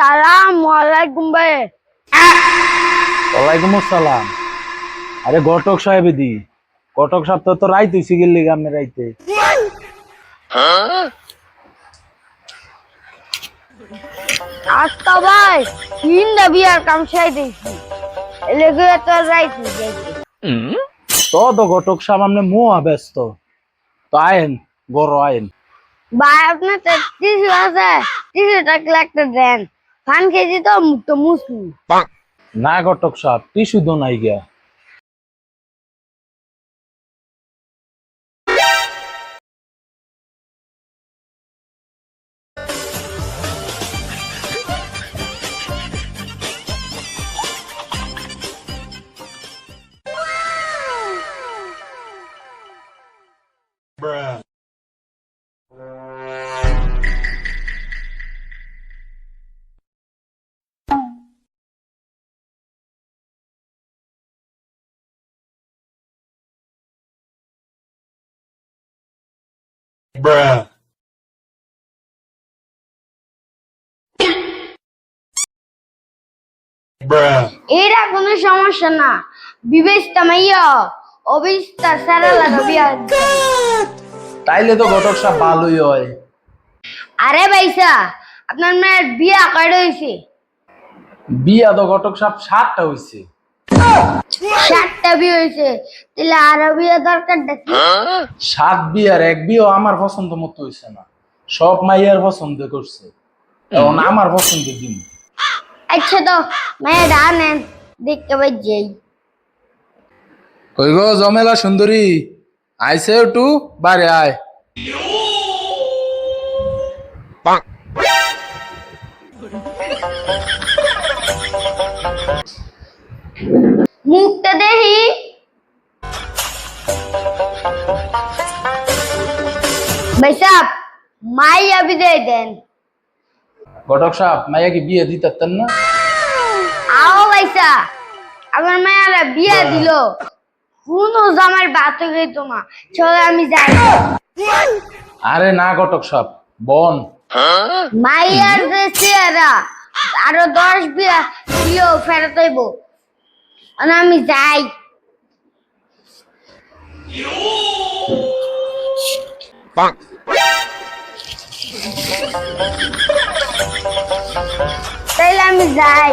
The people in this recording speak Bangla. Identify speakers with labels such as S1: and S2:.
S1: আসসালামু ভাই।
S2: ওয়ালাইকুম আসসালাম। আরে ঘটক সাহেব দি ঘটক সাহেব তো রাইতে সিগিল লিগে আমি রাইতে
S1: আচ্ছা ভাই, তিনটা বিয়ার কাম সাই দিয়েছি, এলেগে তো যাইছি যাইছি।
S2: তো ঘটক সাহেব আমনে মুয়া ব্যস্ত তো আয়েন বড় আয়েন।
S1: ভাই আপনার তো টিসু আছে, টিসুটা একটা দেন, ফান খেয়েছি তো মুখ তো মুসলি।
S2: না ঘটক সাহেব টিস্যু তো নাই গিয়া।
S1: এরা কোনো সমস্যা না, বিবেচতা মাইয়া অবিস্তা সারা লাগা বিয়া।
S2: তাইলে তো ঘটক সাহেব ভালোই হয়।
S1: আরে ভাইসা, আপনার মেয়ের বিয়া কয়টা হয়েছে?
S2: বিয়া তো ঘটক সাহেব 7টা হইছে।
S1: 7টা বিয়ে হয়েছে, তাহলে আরো বিয়ে দরকার দেখি।
S2: 7 বিয়ার এক বিয়ে আমার পছন্দ মতো হইছে না, সব মাইয়ার পছন্দ করছে, এখন আমার পছন্দ দিন।
S1: আচ্ছা তো মেয়েটা আনেন, দেখতে পাই যাই।
S2: কই গো জমেলা সুন্দরী, আইছে একটু বারে আয়।
S1: মুখটা দেখি। ভাই সাহেব, মাইয়া বিদায় দেন।
S2: ঘটক সাহেব মাইয়া কি বিয়ে দিতেন না?
S1: আও ভাইসা, আমার মায়েরা বিয়া দিল, কোনো জামার বাত গেত না, চলে আমি যাই।
S2: আরে না ঘটক সাহেব বন।
S1: মাইয়ার যে চেহারা, আরো 10 বিয়া দিলেও ফেরত হইব, আমি যাই। তাইলে আমি যাই।